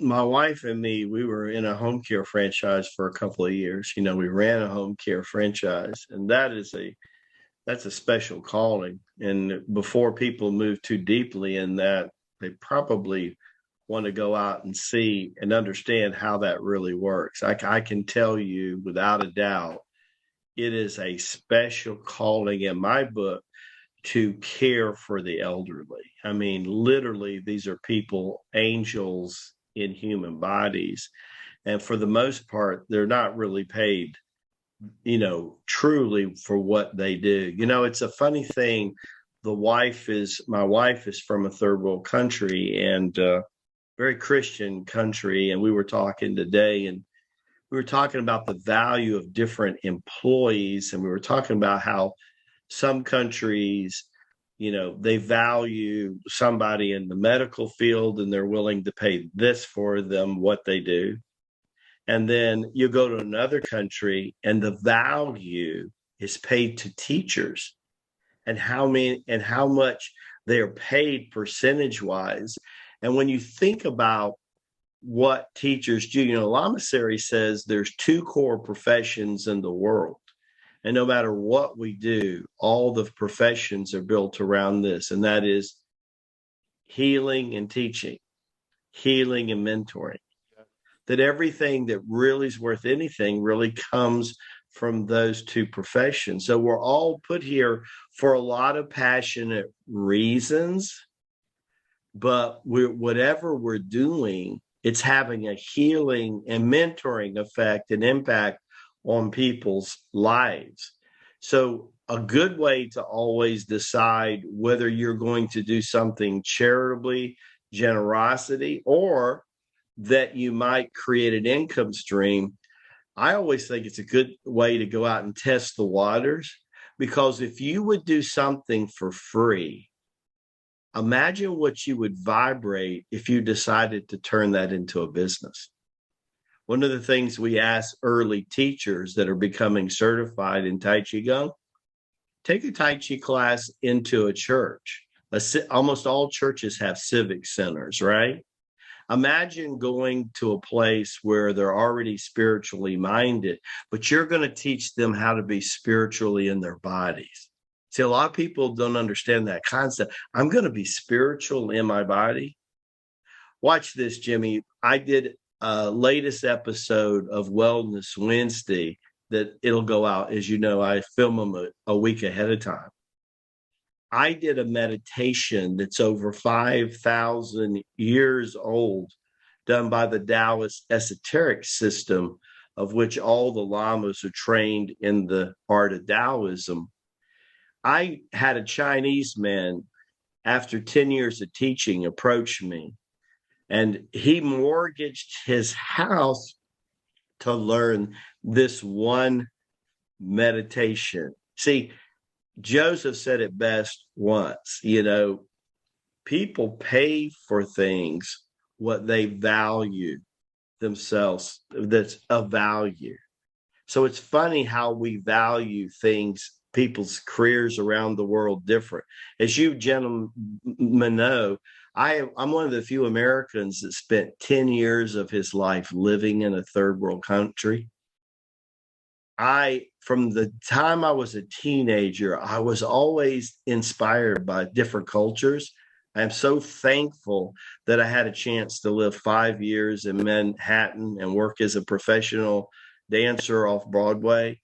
my wife and me, we were in a home care franchise for a couple of years. We ran a home care franchise, and that's a special calling. And before people move too deeply in that, they probably want to go out and see and understand how that really works. I can tell you without a doubt, it is a special calling in my book to care for the elderly. I mean, literally, these are people, angels in human bodies. And for the most part, they're not really paid, truly for what they do. It's a funny thing. My wife is from a third world country and very Christian country. And we were talking today and we were talking about the value of different employees. And we were talking about how some countries, they value somebody in the medical field and they're willing to pay this for them, what they do. And then you go to another country and the value is paid to teachers and how much they're paid percentage wise. And when you think about what teachers do, Lama says there's two core professions in the world. And no matter what we do, all the professions are built around this, and that is healing and teaching, healing and mentoring. That everything that really is worth anything really comes from those two professions. So we're all put here for a lot of passionate reasons, but whatever we're doing, it's having a healing and mentoring effect and impact on people's lives. So a good way to always decide whether you're going to do something charitably, generosity, or that you might create an income stream. I always think it's a good way to go out and test the waters, because if you would do something for free, imagine what you would vibrate if you decided to turn that into a business. One of the things we ask early teachers that are becoming certified in Tai Chi Gong, take a Tai Chi class into a church. Almost all churches have civic centers, right? Imagine going to a place where they're already spiritually minded, but you're going to teach them how to be spiritually in their bodies. See, a lot of people don't understand that concept. I'm going to be spiritual in my body. Watch this, Jimmy. I did latest episode of Wellness Wednesday that it'll go out. As you know, I film them a week ahead of time. I did a meditation that's over 5,000 years old, done by the Taoist esoteric system, of which all the lamas are trained in the art of Taoism. I had a Chinese man, after 10 years of teaching, approach me. And he mortgaged his house to learn this one meditation. See, Joseph said it best once, people pay for things what they value themselves, that's of value. So it's funny how we value things, people's careers around the world different. As you gentlemen know, I'm one of the few Americans that spent 10 years of his life living in a third world country. From the time I was a teenager, I was always inspired by different cultures. I'm so thankful that I had a chance to live 5 years in Manhattan and work as a professional dancer off Broadway.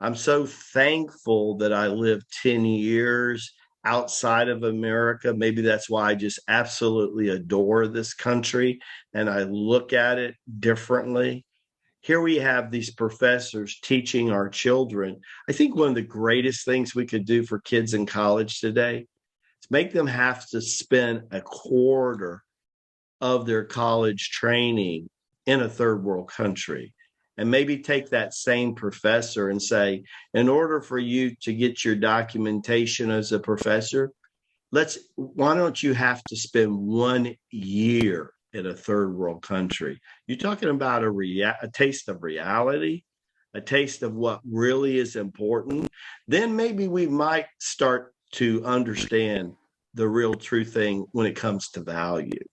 I'm so thankful that I lived 10 years outside of America. Maybe that's why I just absolutely adore this country and I look at it differently. Here we have these professors teaching our children. I think one of the greatest things we could do for kids in college today is make them have to spend a quarter of their college training in a third world country. And maybe take that same professor and say, in order for you to get your documentation as a professor, why don't you have to spend 1 year in a third world country? You're talking about a taste of reality, a taste of what really is important. Then maybe we might start to understand the real true thing when it comes to value.